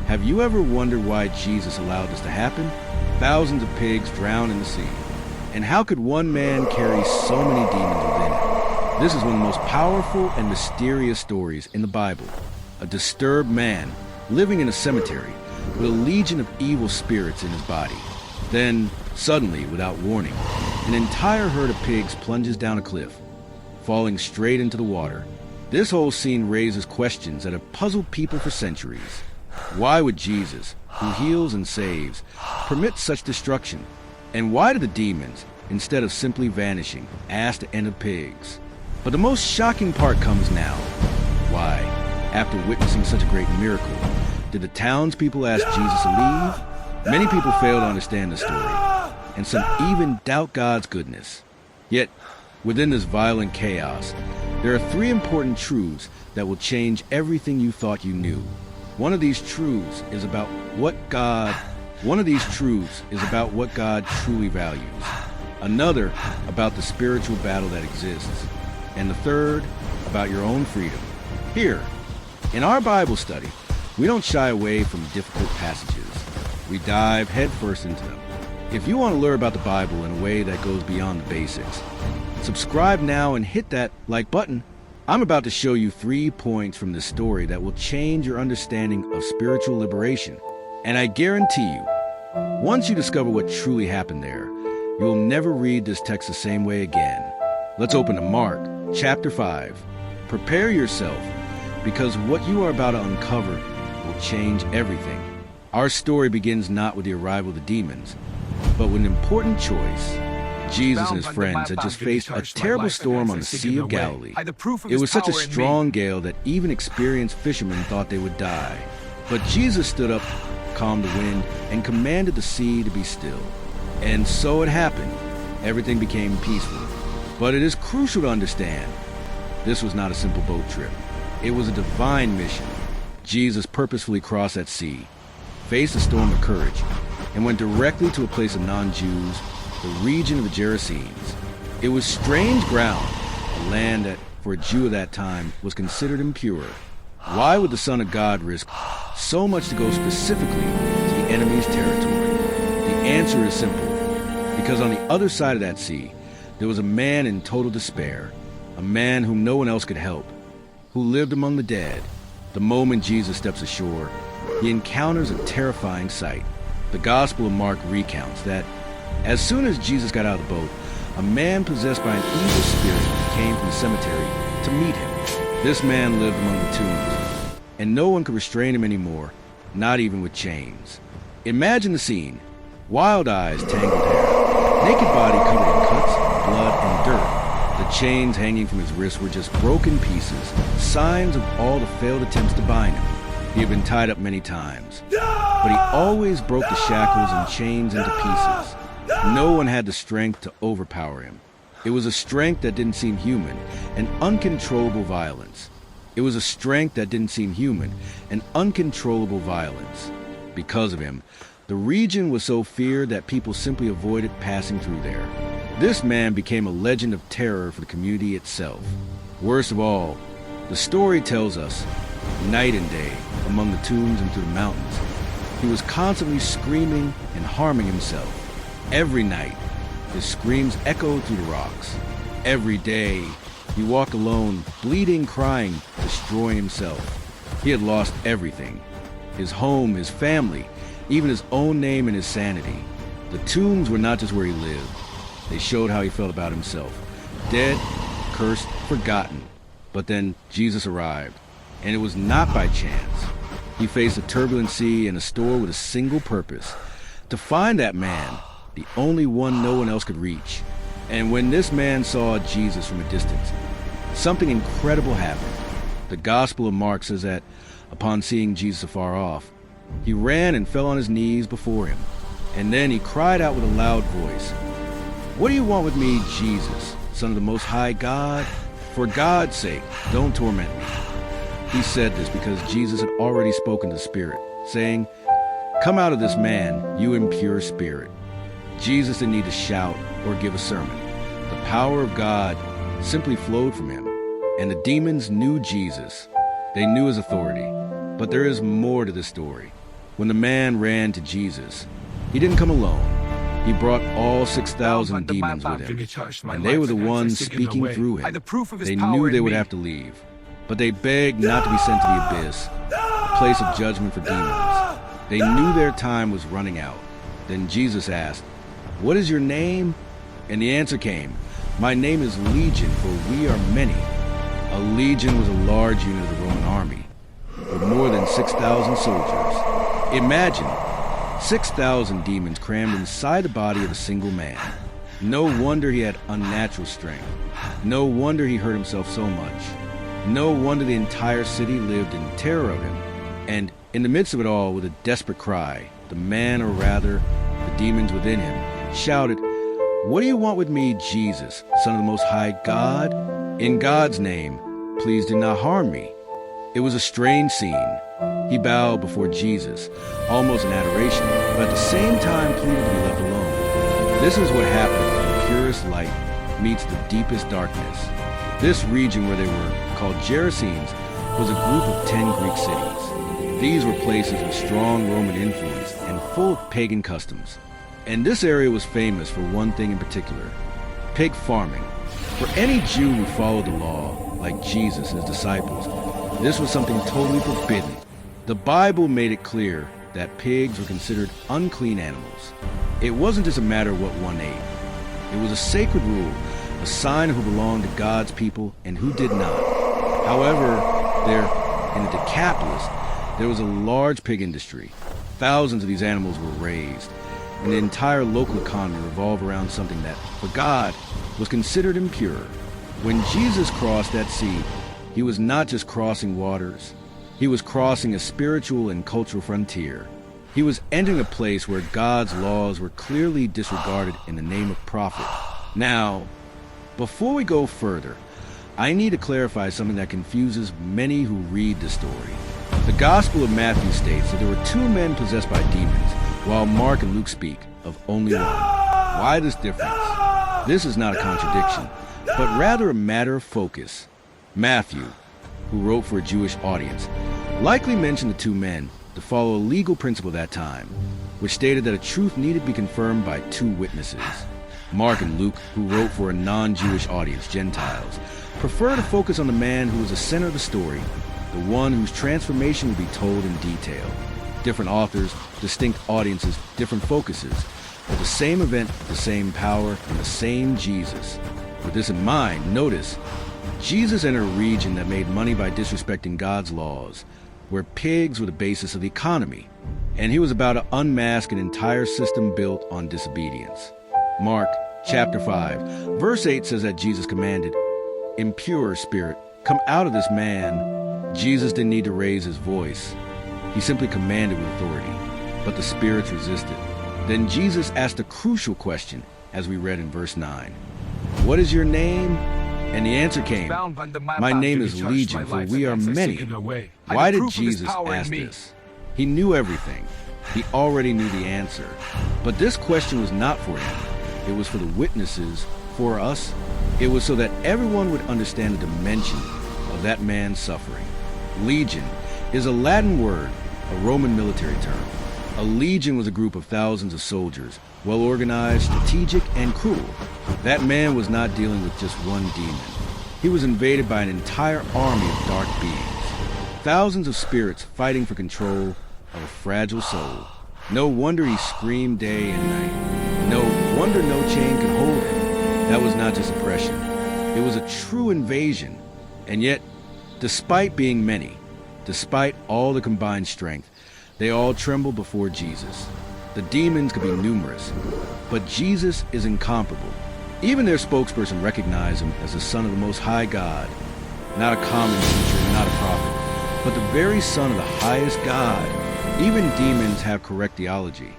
Have you ever wondered why Jesus allowed this to happen? Thousands of pigs drowned in the sea. And how could one man carry so many demons within him? This is one of the most powerful and mysterious stories in the Bible. A disturbed man living in a cemetery with a legion of evil spirits in his body. Then, suddenly, without warning, an entire herd of pigs plunges down a cliff, falling straight into the water. This whole scene raises questions that have puzzled people for centuries. Why would Jesus, who heals and saves, permit such destruction? And why do the demons, instead of simply vanishing, ask to end the pigs? But the most shocking part comes now. Why, after witnessing such a great miracle, did the townspeople ask Jesus to leave? Many people fail to understand the story, and some even doubt God's goodness. Yet, within this violent chaos, there are three important truths that will change everything you thought you knew. One of these truths is about what God truly values. Another about the spiritual battle that exists. And the third about your own freedom. Here, in our Bible study, we don't shy away from difficult passages. We dive headfirst into them. If you want to learn about the Bible in a way that goes beyond the basics, subscribe now and hit that like button. I'm about to show you 3 points from this story that will change your understanding of spiritual liberation. And I guarantee you, once you discover what truly happened there, you'll never read this text the same way again. Let's open to Mark, chapter 5. Prepare yourself, because what you are about to uncover will change everything. Our story begins not with the arrival of the demons, but with an important choice. Jesus and his friends had just faced a terrible storm on the Sea of Galilee. It was such a strong gale that even experienced fishermen thought they would die. But Jesus stood up, calmed the wind, and commanded the sea to be still. And so it happened. Everything became peaceful. But it is crucial to understand, this was not a simple boat trip. It was a divine mission. Jesus purposefully crossed that sea, faced a storm of courage, and went directly to a place of non-Jews, the region of the Gerasenes. It was strange ground, a land that, for a Jew of that time, was considered impure. Why would the Son of God risk so much to go specifically to the enemy's territory? The answer is simple. Because on the other side of that sea, there was a man in total despair, a man whom no one else could help, who lived among the dead. The moment Jesus steps ashore, he encounters a terrifying sight. The Gospel of Mark recounts that as soon as Jesus got out of the boat, a man possessed by an evil spirit came from the cemetery to meet him. This man lived among the tombs, and no one could restrain him anymore, not even with chains. Imagine the scene. Wild eyes, tangled hair, naked body covered in cuts, blood, and dirt. The chains hanging from his wrists were just broken pieces, signs of all the failed attempts to bind him. He had been tied up many times, but he always broke the shackles and chains into pieces. No one had the strength to overpower him. It was a strength that didn't seem human, an uncontrollable violence. It was a strength that didn't seem human, an uncontrollable violence. Because of him, the region was so feared that people simply avoided passing through there. This man became a legend of terror for the community itself. Worst of all, the story tells us, night and day, among the tombs and through the mountains, he was constantly screaming and harming himself. Every night, his screams echoed through the rocks. Every day, he walked alone, bleeding, crying, destroying himself. He had lost everything. His home, his family, even his own name and his sanity. The tombs were not just where he lived. They showed how he felt about himself. Dead, cursed, forgotten. But then Jesus arrived, and it was not by chance. He faced a turbulent sea and a storm with a single purpose: to find that man, the only one no one else could reach. And when this man saw Jesus from a distance, something incredible happened. The Gospel of Mark says that, upon seeing Jesus afar off, he ran and fell on his knees before him. And then he cried out with a loud voice, "What do you want with me, Jesus, Son of the Most High God? For God's sake, don't torment me." He said this because Jesus had already spoken to the spirit, saying, "Come out of this man, you impure spirit." Jesus didn't need to shout or give a sermon. The power of God simply flowed from him, and the demons knew Jesus. They knew his authority. But there is more to this story. When the man ran to Jesus, he didn't come alone. He brought all 6,000 demons with him, and they were the ones speaking through him. They knew they would have to leave, but they begged not to be sent to the abyss, a place of judgment for demons. They knew their time was running out. Then Jesus asked, "What is your name?" And the answer came, "My name is Legion, for we are many." A legion was a large unit of the Roman army, with more than 6,000 soldiers. Imagine 6,000 demons crammed inside the body of a single man. No wonder he had unnatural strength. No wonder he hurt himself so much. No wonder the entire city lived in terror of him. And in the midst of it all, with a desperate cry, the man, or rather, the demons within him, shouted, "What do you want with me, Jesus, Son of the Most High God? In God's name, please do not harm me." It was a strange scene. He bowed before Jesus, almost in adoration, but at the same time pleaded to be left alone. This is what happens when the purest light meets the deepest darkness. This region where they were called Gerasenes was a group of 10 Greek cities. These were places with strong Roman influence and full of pagan customs. And this area was famous for one thing in particular: pig farming. For any Jew who followed the law, like Jesus and his disciples, this was something totally forbidden. The Bible made it clear that pigs were considered unclean animals. It wasn't just a matter of what one ate. It was a sacred rule, a sign of who belonged to God's people and who did not. However, there, in the Decapolis, there was a large pig industry. Thousands of these animals were raised, and the entire local economy revolved around something that, for God, was considered impure. When Jesus crossed that sea, he was not just crossing waters. He was crossing a spiritual and cultural frontier. He was entering a place where God's laws were clearly disregarded in the name of profit. Now, before we go further, I need to clarify something that confuses many who read the story. The Gospel of Matthew states that there were 2 men possessed by demons, while Mark and Luke speak of only one. Why this difference? This is not a contradiction, but rather a matter of focus. Matthew, who wrote for a Jewish audience, likely mentioned the 2 men to follow a legal principle of that time, which stated that a truth needed to be confirmed by 2 witnesses. Mark and Luke, who wrote for a non-Jewish audience, Gentiles, prefer to focus on the man who was the center of the story, the one whose transformation will be told in detail. Different authors, distinct audiences, different focuses, but the same event, the same power, and the same Jesus. With this in mind, notice, Jesus entered a region that made money by disrespecting God's laws, where pigs were the basis of the economy, and he was about to unmask an entire system built on disobedience. Mark chapter 5, verse 8 says that Jesus commanded, "Impure spirit, come out of this man." Jesus didn't need to raise his voice. He simply commanded with authority, but the spirits resisted. Then Jesus asked a crucial question, as we read in verse 9. "What is your name?" And the answer came, "My name is Legion, for we are many." Why did Jesus ask this? He knew everything. He already knew the answer. But this question was not for him. It was for the witnesses, for us. It was so that everyone would understand the dimension of that man's suffering. Legion is a Latin word, a Roman military term. A legion was a group of thousands of soldiers, well organized, strategic, and cruel. That man was not dealing with just one demon. He was invaded by an entire army of dark beings. Thousands of spirits fighting for control of a fragile soul. No wonder he screamed day and night. No wonder no chain could hold him. That was not just oppression. It was a true invasion. And yet, despite being many, despite all the combined strength, they all trembled before Jesus. The demons could be numerous, but Jesus is incomparable. Even their spokesperson recognized him as the Son of the Most High God. Not a common teacher, not a prophet, but the very Son of the highest God. Even demons have correct theology.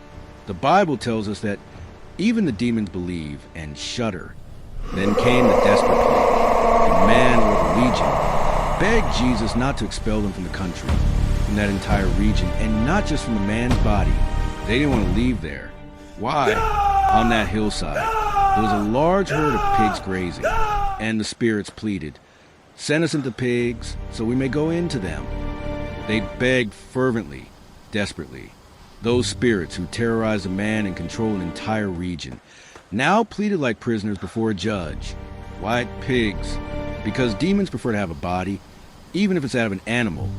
The Bible tells us that even the demons believe and shudder. Then came the desperate plea. The man or the legion begged Jesus not to expel them from the country, from that entire region, and not just from the man's body. They didn't want to leave there. Why? On that hillside, there was a large herd of pigs grazing, and the spirits pleaded, "Send us into pigs, so we may go into them." They begged fervently, desperately. Those spirits who terrorized a man and control an entire region now pleaded like prisoners before a judge. Why pigs? Because demons prefer to have a body, even if it's that of an animal,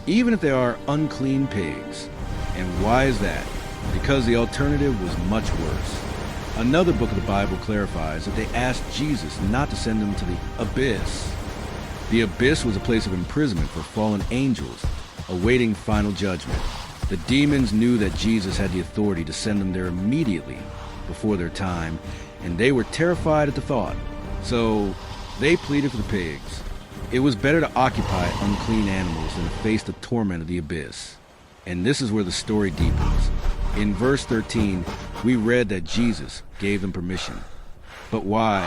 even if they are unclean pigs. And why is that? Because the alternative was much worse. Another book of the Bible clarifies that they asked Jesus not to send them to the abyss. The abyss was a place of imprisonment for fallen angels, awaiting final judgment. The demons knew that Jesus had the authority to send them there immediately before their time, and they were terrified at the thought. So they pleaded for the pigs. It was better to occupy unclean animals than to face the torment of the abyss. And this is where the story deepens. In verse 13, we read that Jesus gave them permission. But why?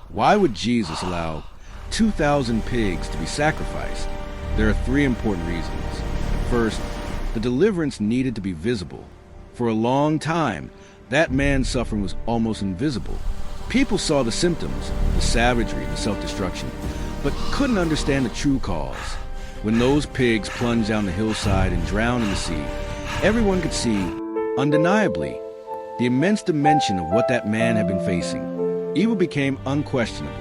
Why would Jesus allow 2,000 pigs to be sacrificed? There are three important reasons. First, the deliverance needed to be visible. For a long time, that man's suffering was almost invisible. People saw the symptoms, the savagery, the self-destruction, but couldn't understand the true cause. When those pigs plunged down the hillside and drowned in the sea, everyone could see, undeniably, the immense dimension of what that man had been facing. Evil became unquestionable.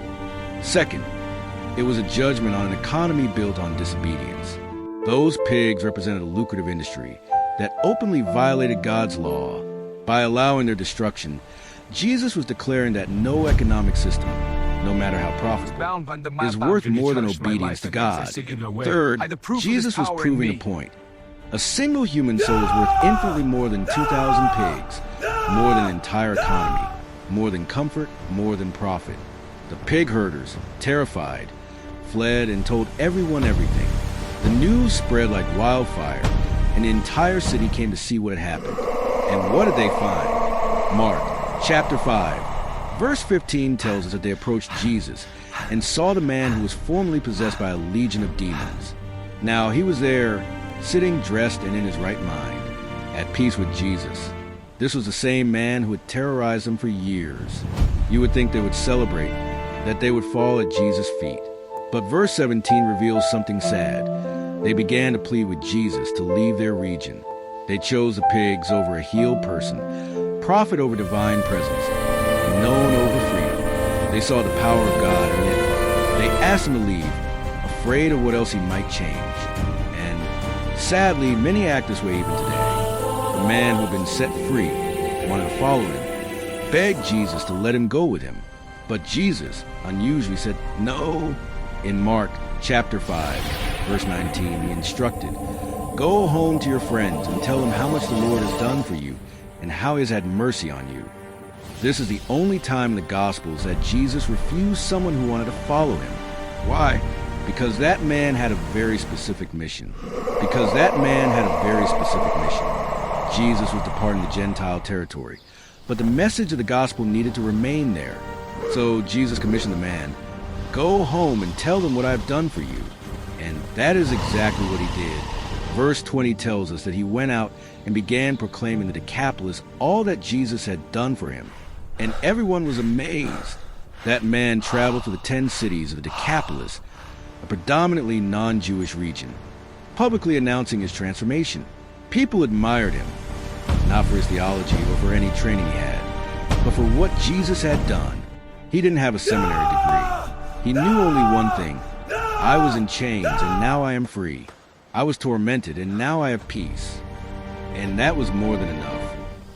Second, it was a judgment on an economy built on disobedience. Those pigs represented a lucrative industry that openly violated God's law. By allowing their destruction, Jesus was declaring that no economic system, no matter how profitable, is worth more than obedience to God. Third, Jesus was proving a point. A single human soul is worth infinitely more than 2,000 pigs, more than an entire economy, more than comfort, more than profit. The pig herders, terrified, fled and told everyone everything. The news spread like wildfire, and the entire city came to see what had happened. And what did they find? Mark chapter 5, verse 15 tells us that they approached Jesus and saw the man who was formerly possessed by a legion of demons. Now he was there, sitting dressed and in his right mind, at peace with Jesus. This was the same man who had terrorized them for years. You would think they would celebrate, that they would fall at Jesus' feet. But verse 17 reveals something sad. They began to plead with Jesus to leave their region. They chose the pigs over a healed person, prophet over divine presence, and known over freedom. They saw the power of God in it. They asked him to leave, afraid of what else he might change. And sadly, many act this way even today. The man who had been set free, wanted to follow him, begged Jesus to let him go with him. But Jesus unusually said no. In Mark chapter 5, verse 19, he instructed, "Go home to your friends and tell them how much the Lord has done for you and how he has had mercy on you." This is the only time in the Gospels that Jesus refused someone who wanted to follow him. Why? Because that man had a very specific mission. Because that man had a very specific mission. Jesus was departing the Gentile territory, but the message of the gospel needed to remain there. So Jesus commissioned the man, "Go home and tell them what I've done for you." And that is exactly what he did. Verse 20 tells us that he went out and began proclaiming the Decapolis all that Jesus had done for him. And everyone was amazed. That man traveled to the 10 cities of the Decapolis, a predominantly non-Jewish region, publicly announcing his transformation. People admired him, not for his theology or for any training he had, but for what Jesus had done. He didn't have a seminary degree. He knew only one thing: I was in chains and now I am free. I was tormented and now I have peace. And that was more than enough.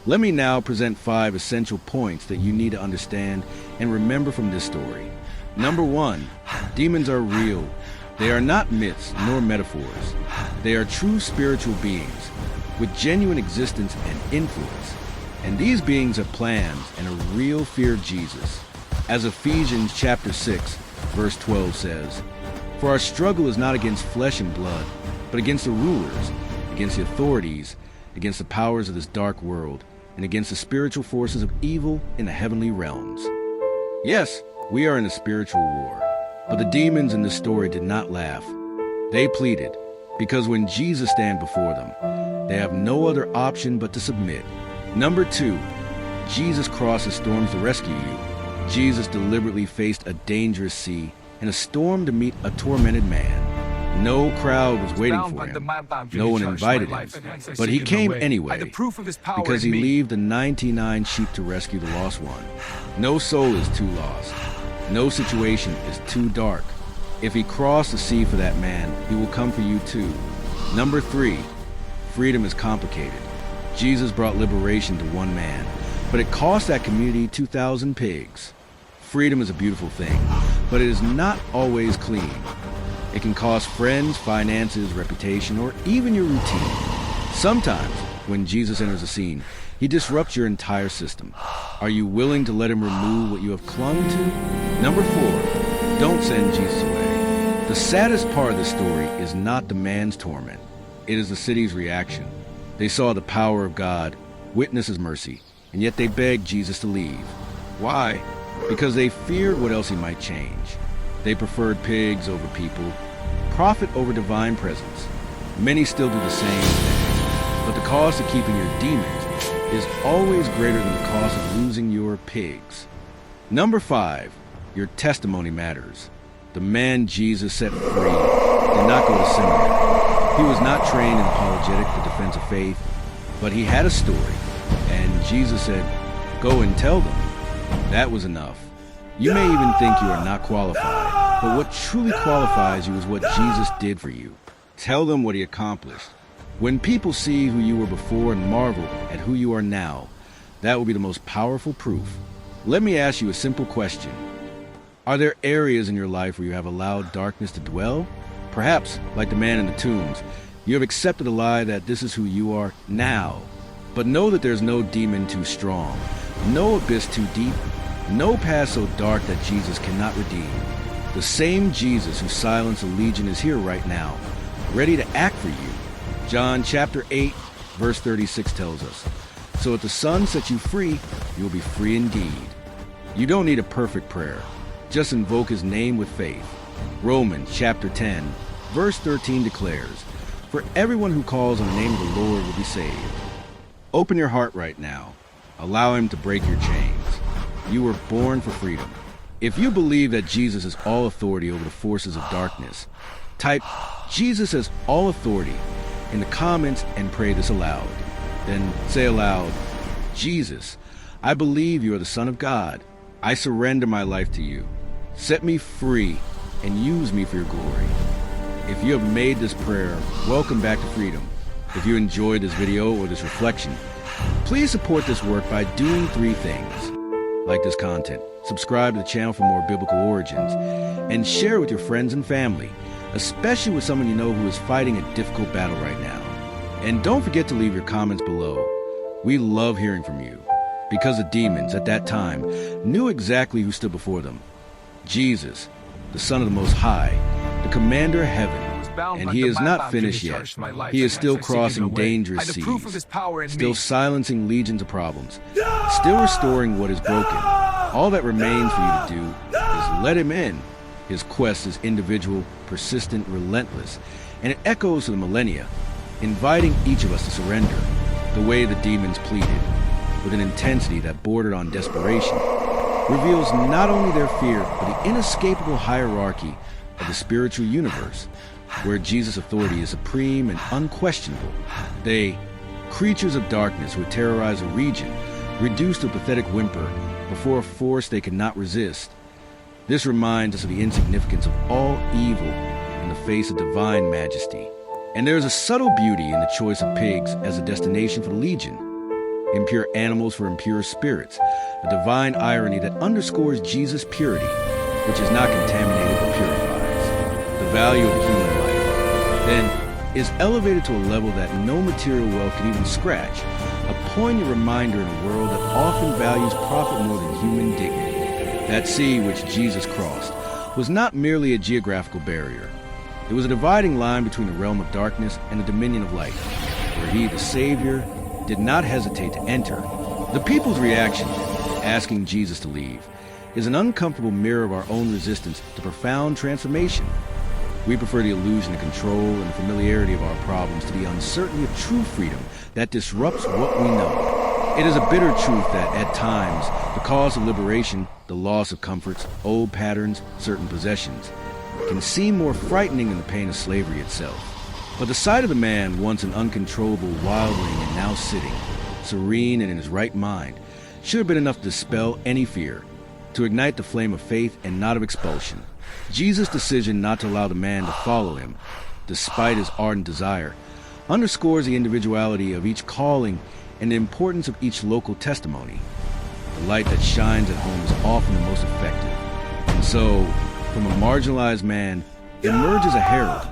Let me now present 5 essential points that you need to understand and remember from this story. Number 1, demons are real. They are not myths nor metaphors. They are true spiritual beings with genuine existence and influence. And these beings have plans and a real fear of Jesus. As Ephesians chapter 6, verse 12 says, "For our struggle is not against flesh and blood, but against the rulers, against the authorities, against the powers of this dark world, and against the spiritual forces of evil in the heavenly realms." Yes, we are in a spiritual war, but the demons in this story did not laugh. They pleaded, because when Jesus stands before them, they have no other option but to submit. Number 2, Jesus crosses storms to rescue you. Jesus deliberately faced a dangerous sea and a storm to meet a tormented man. No crowd was waiting for him. No one invited him. But he came anyway because he left the 99 sheep to rescue the lost one. No soul is too lost. No situation is too dark. If he crossed the sea for that man, he will come for you too. Number 3, freedom is complicated. Jesus brought liberation to one man, but it cost that community 2,000 pigs. Freedom is a beautiful thing, but it is not always clean. It can cost friends, finances, reputation, or even your routine. Sometimes, when Jesus enters the scene, he disrupts your entire system. Are you willing to let him remove what you have clung to? Number 4, don't send Jesus away. The saddest part of this story is not the man's torment. It is the city's reaction. They saw the power of God, witnessed his mercy, and yet they begged Jesus to leave. Why? Because they feared what else he might change. They preferred pigs over people, profit over divine presence. Many still do the same thing, but the cost of keeping your demons is always greater than the cost of losing your pigs. Number 5, your testimony matters. The man Jesus set free did not go to seminary. He was not trained in apologetic, the defense of faith, but he had a story, and Jesus said, "Go and tell them." That was enough. You may even think you are not qualified, but what truly qualifies you is what Jesus did for you. Tell them what he accomplished. When people see who you were before and marvel at who you are now, that will be the most powerful proof. Let me ask you a simple question. Are there areas in your life where you have allowed darkness to dwell? Perhaps, like the man in the tombs, you have accepted a lie that this is who you are now. But know that there's no demon too strong, no abyss too deep, no past so dark that Jesus cannot redeem. The same Jesus who silenced a legion is here right now, ready to act for you. John chapter 8, verse 36 tells us, "So if the Son sets you free, you will be free indeed." You don't need a perfect prayer. Just invoke his name with faith. Romans chapter 10, verse 13 declares, "For everyone who calls on the name of the Lord will be saved." Open your heart right now. Allow him to break your chains. You were born for freedom. If you believe that Jesus has all authority over the forces of darkness, type "Jesus has all authority" in the comments and pray this aloud. Then say aloud, "Jesus, I believe you are the Son of God. I surrender my life to you. Set me free and use me for your glory." If you have made this prayer, welcome back to freedom. If you enjoyed this video or this reflection, please support this work by doing 3 things. Like this content, subscribe to the channel for more biblical origins, and share with your friends and family, especially with someone you know who is fighting a difficult battle right now. And don't forget to leave your comments below. We love hearing from you, because the demons at that time knew exactly who stood before them. Jesus, the Son of the Most High, the Commander of Heaven. And he is not finished yet. He is still crossing dangerous seas, still silencing legions of problems, still restoring what is broken. All that remains for you to do is let him in. His quest is individual, persistent, relentless, and it echoes to the millennia, inviting each of us to surrender, the way the demons pleaded, with an intensity that bordered on desperation, reveals not only their fear, but the inescapable hierarchy of the spiritual universe, where Jesus' authority is supreme and unquestionable. They, creatures of darkness who terrorize a region, reduced to a pathetic whimper before a force they could not resist. This reminds us of the insignificance of all evil in the face of divine majesty. And there is a subtle beauty in the choice of pigs as a destination for the legion. Impure animals for impure spirits, a divine irony that underscores Jesus' purity, which is not contaminated but purifies. The value of the human life, then, is elevated to a level that no material wealth can even scratch, a poignant reminder in a world that often values profit more than human dignity. That sea which Jesus crossed was not merely a geographical barrier. It was a dividing line between the realm of darkness and the dominion of light, where he, the Savior, did not hesitate to enter. The people's reaction, asking Jesus to leave, is an uncomfortable mirror of our own resistance to profound transformation. We prefer the illusion of control and the familiarity of our problems to the uncertainty of true freedom that disrupts what we know. It is a bitter truth that, at times, the cause of liberation, the loss of comforts, old patterns, certain possessions, can seem more frightening than the pain of slavery itself. But the sight of the man, once an uncontrollable wildling and now sitting, serene and in his right mind, should have been enough to dispel any fear, to ignite the flame of faith and not of expulsion. Jesus' decision not to allow the man to follow him, despite his ardent desire, underscores the individuality of each calling and the importance of each local testimony. The light that shines at home is often the most effective. And so, from a marginalized man emerges a herald,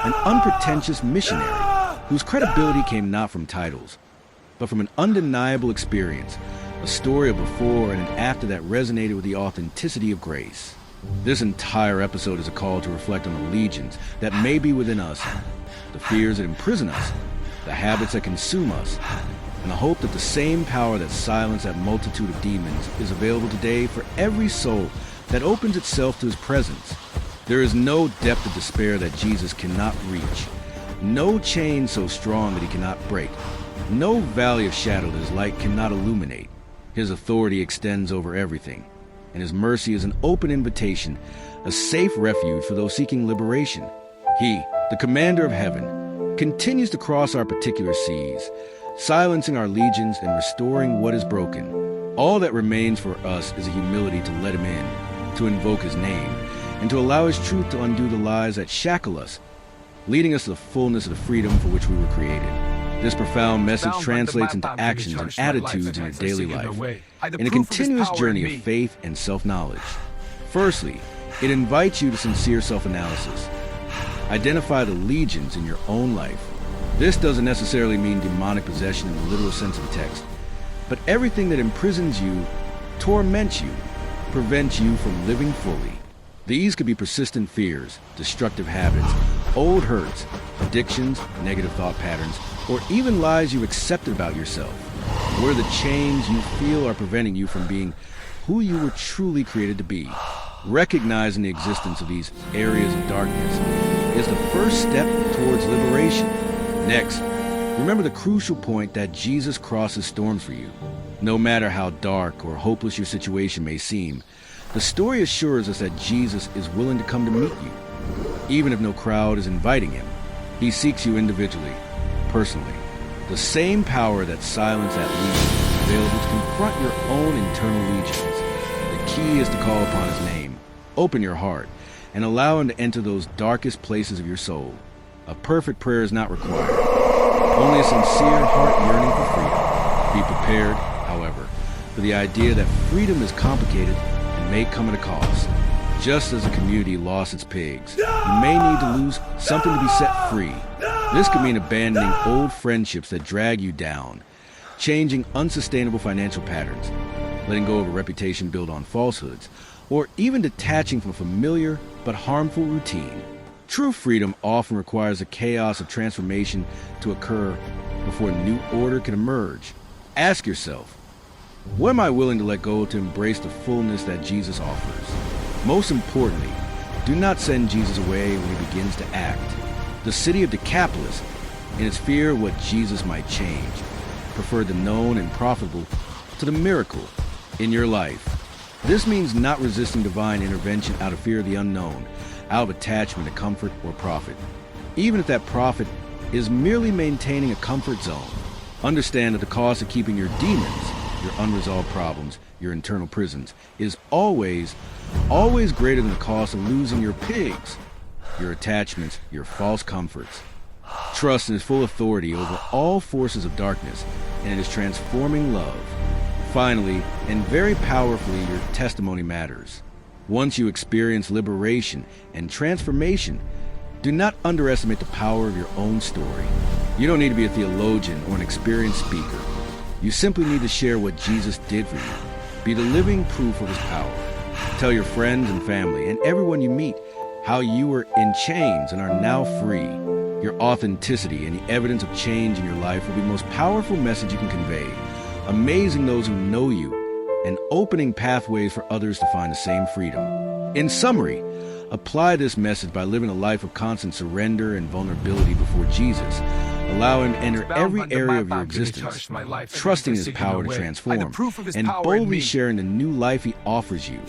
an unpretentious missionary whose credibility came not from titles, but from an undeniable experience, a story of before and an after that resonated with the authenticity of grace. This entire episode is a call to reflect on the legions that may be within us, the fears that imprison us, the habits that consume us, and the hope that the same power that silenced that multitude of demons is available today for every soul that opens itself to his presence. There is no depth of despair that Jesus cannot reach, no chain so strong that he cannot break, no valley of shadow that his light cannot illuminate. His authority extends over everything, and his mercy is an open invitation, a safe refuge for those seeking liberation. He, the commander of heaven, continues to cross our particular seas, silencing our legions and restoring what is broken. All that remains for us is a humility to let him in, to invoke his name, and to allow his truth to undo the lies that shackle us, leading us to the fullness of the freedom for which we were created. This profound message translates into actions and attitudes in your daily life, in a continuous journey of faith and self-knowledge. Firstly, it invites you to sincere self-analysis. Identify the legions in your own life. This doesn't necessarily mean demonic possession in the literal sense of the text, but everything that imprisons you, torments you, prevents you from living fully. These could be persistent fears, destructive habits, old hurts, addictions, negative thought patterns, or even lies you've accepted about yourself, where the chains you feel are preventing you from being who you were truly created to be. Recognizing the existence of these areas of darkness is the first step towards liberation. Next, remember the crucial point that Jesus crosses storms for you. No matter how dark or hopeless your situation may seem, the story assures us that Jesus is willing to come to meet you. Even if no crowd is inviting him, he seeks you individually, personally. The same power that silenced that legion is available to confront your own internal legions. The key is to call upon his name, open your heart, and allow him to enter those darkest places of your soul. A perfect prayer is not required, only a sincere heart yearning for freedom. Be prepared, however, for the idea that freedom is complicated and may come at a cost. Just as a community lost its pigs, you may need to lose something to be set free. This could mean abandoning old friendships that drag you down, changing unsustainable financial patterns, letting go of a reputation built on falsehoods, or even detaching from a familiar but harmful routine. True freedom often requires a chaos of transformation to occur before a new order can emerge. Ask yourself, what am I willing to let go to embrace the fullness that Jesus offers? Most importantly, do not send Jesus away when he begins to act. The city of Decapolis, in its fear of what Jesus might change, preferred the known and profitable to the miracle in your life. This means not resisting divine intervention out of fear of the unknown, out of attachment to comfort or profit. Even if that profit is merely maintaining a comfort zone, understand that the cost of keeping your demons, your unresolved problems, your internal prisons, is always greater than the cost of losing your pigs, your attachments, your false comforts. Trust in his full authority over all forces of darkness and in his transforming love. Finally, and very powerfully, your testimony matters. Once you experience liberation and transformation, do not underestimate the power of your own story. You don't need to be a theologian or an experienced speaker. You simply need to share what Jesus did for you. Be the living proof of his power. Tell your friends and family and everyone you meet how you were in chains and are now free. Your authenticity and the evidence of change in your life will be the most powerful message you can convey, amazing those who know you and opening pathways for others to find the same freedom. In summary, apply this message by living a life of constant surrender and vulnerability before Jesus. Allow him to enter every area of your existence, trusting his power to transform, and boldly sharing the new life he offers you.